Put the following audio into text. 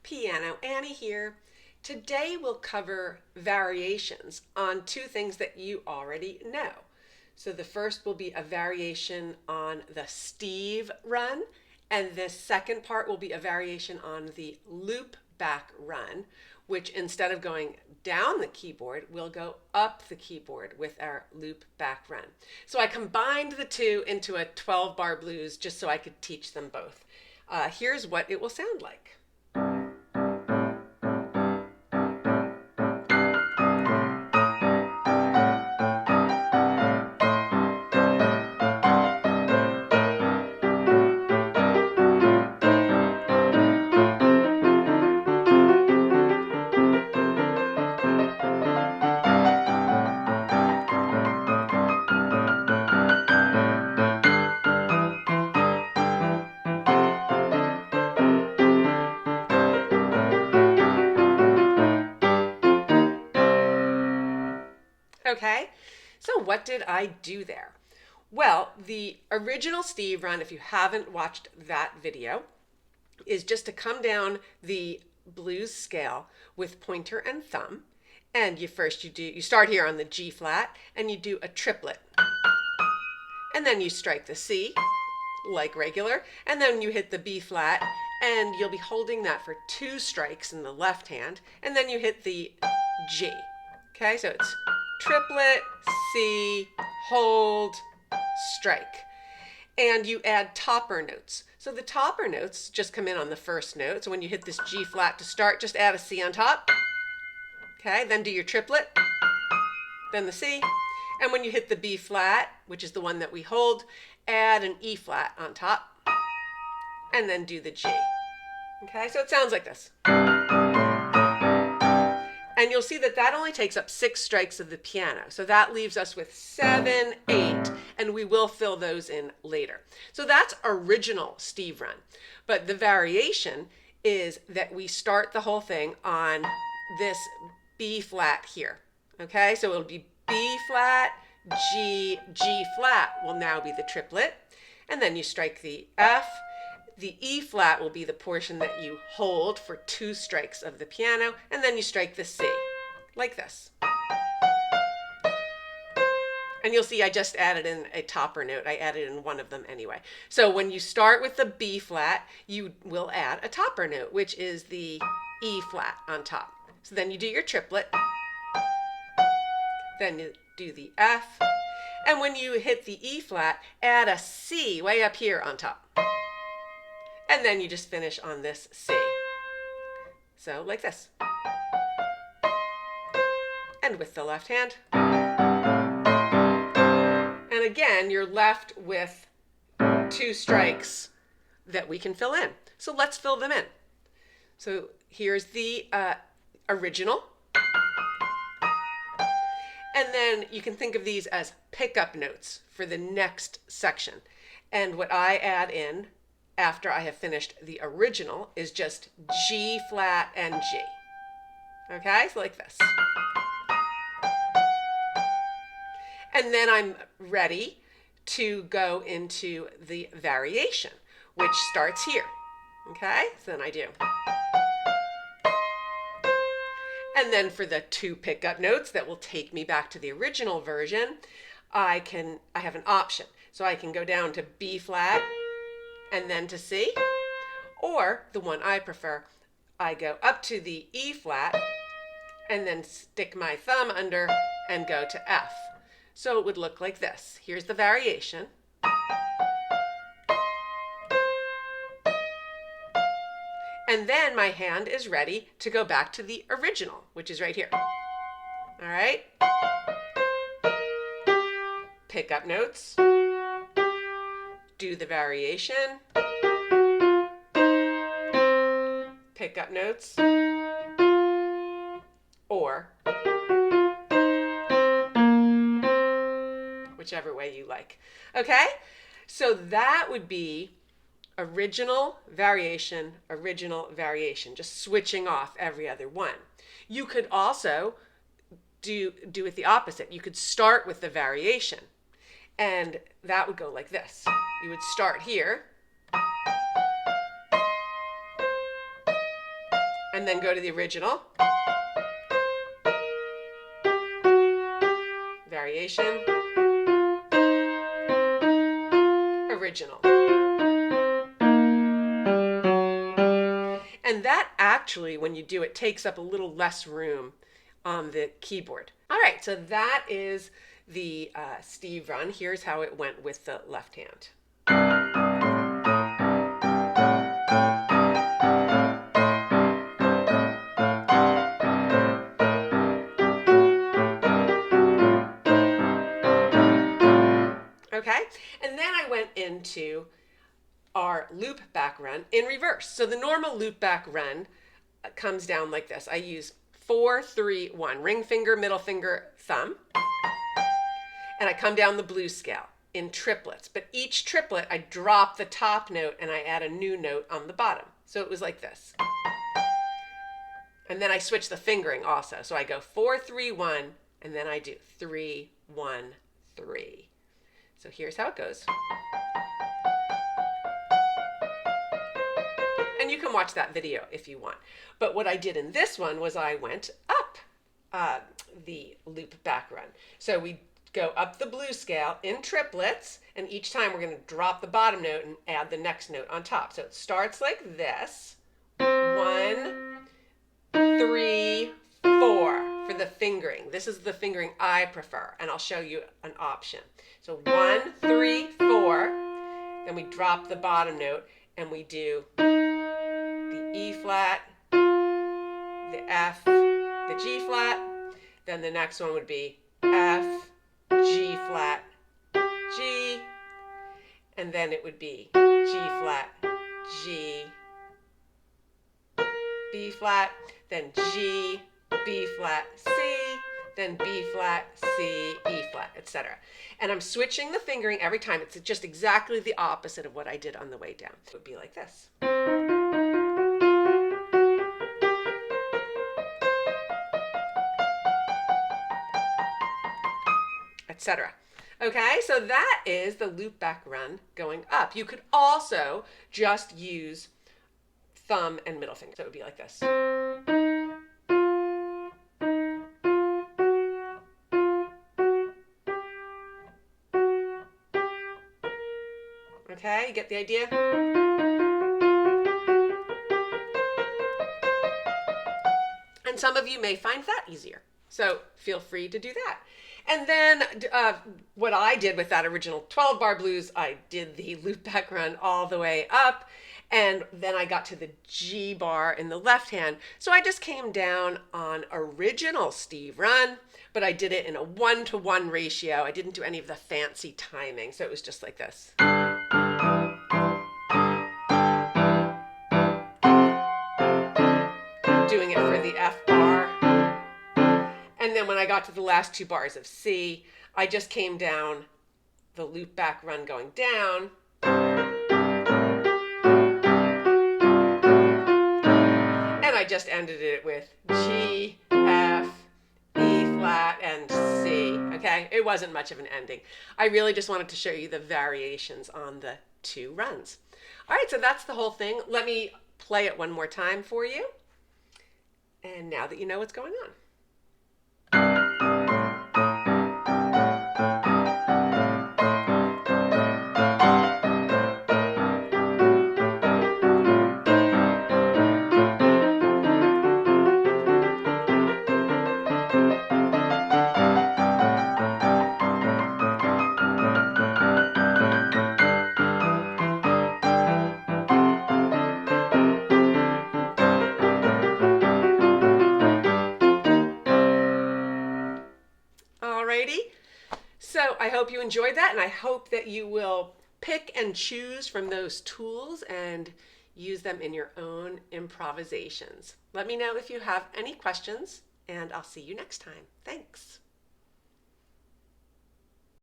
Piano Annie here. Today we'll cover variations on two things that you already know. So the first will be a variation on the Steve run, and the second part will be a variation on the Loopback Run, which instead of going down the keyboard, we'll go up the keyboard with our Loopback Run. So I combined the two into a 12-bar blues just so I could teach them both. Here's what it will sound like. Okay, so what did I do there? Well, the original Steve run, if you haven't watched that video, is just to come down the blues scale with pointer and thumb. And you start here on the G flat and you do a triplet. And then you strike the C like regular, and then you hit the B flat, and you'll be holding that for 2 strikes in the left hand, and then you hit the G. Okay, so it's triplet, C, hold, strike. And you add topper notes. So the topper notes just come in on the first note. So when you hit this G flat to start, just add a C on top. Okay, then do your triplet, then the C. And when you hit the B flat, which is the one that we hold, add an E flat on top, and then do the G. Okay, so it sounds like this. And you'll see that that only takes up 6 strikes of the piano. So that leaves us with 7, 8, and we will fill those in later. So that's original Steve run. But the variation is that we start the whole thing on this B flat here. Okay, so it'll be B flat, G, G flat will now be the triplet. And then you strike the F. The E flat will be the portion that you hold for 2 strikes of the piano, and then you strike the C, like this. And you'll see I just added in a topper note. I added in one of them anyway. So when you start with the B flat, you will add a topper note, which is the E flat on top. So then you do your triplet, then you do the F, and when you hit the E flat, add a C way up here on top. And then you just finish on this C. So like this. And with the left hand. And again, you're left with 2 strikes that we can fill in. So let's fill them in. So here's the original. And then you can think of these as pickup notes for the next section. And what I add in after I have finished the original is just G flat and G. Okay, so like this. And then I'm ready to go into the variation, which starts here. Okay, so then I do. And then for the 2 pickup notes that will take me back to the original version, I have an option. So I can go down to B flat and then to C, or the one I prefer, I go up to the E flat and then stick my thumb under and go to F. So it would look like this. Here's the variation. And then my hand is ready to go back to the original, which is right here. All right? Pick up notes. Do the variation. Pick up notes. Or whichever way you like. Okay? So that would be original, variation, just switching off every other one. You could also do it the opposite. You could start with the variation, and that would go like this. You would start here, and then go to the original. Variation. Original. And that actually, when you do it, takes up a little less room on the keyboard. All right, so that is the Steve run. Here's how it went with the left hand. Okay, and then I went into our loopback run in reverse. So the normal loopback run comes down like this. I use 4, 3, 1, ring finger, middle finger, thumb, and I come down the blues scale in triplets. But each triplet, I drop the top note and I add a new note on the bottom. So it was like this. And then I switch the fingering also. So I go 4, 3, 1, and then I do 3, 1, 3. So here's how it goes. And you can watch that video if you want. But what I did in this one was I went up the loop back run. So we go up the blues scale in triplets, and each time we're going to drop the bottom note and add the next note on top. So it starts like this. 1, 3, 4 for the fingering. This is the fingering I prefer, and I'll show you an option. So 1, 3, 4, then we drop the bottom note and we do the E flat, the F, the G flat. Then the next one would be F, G flat, G, and then it would be G flat, G, B flat, then G, B flat, C, then B flat, C, E flat, etc. And I'm switching the fingering every time. It's just exactly the opposite of what I did on the way down. It would be like this. Etc. Okay, so that is the loop back run going up. You could also just use thumb and middle finger. So it would be like this. Okay, you get the idea? And some of you may find that easier. So feel free to do that. And then what I did with that original 12-bar blues, I did the loop back run all the way up. And then I got to the G bar in the left hand. So I just came down on original Steve run, but I did it in a 1-to-1 ratio. I didn't do any of the fancy timing. So it was just like this. Doing it for the F bar. And then when I got to the last 2 bars of C, I just came down the loop back run going down. And I just ended it with G, F, E flat, and C. Okay, it wasn't much of an ending. I really just wanted to show you the variations on the 2 runs. All right, so that's the whole thing. Let me play it one more time for you. And now that you know what's going on. So I hope you enjoyed that, and I hope that you will pick and choose from those tools and use them in your own improvisations. Let me know if you have any questions, and I'll see you next time. Thanks.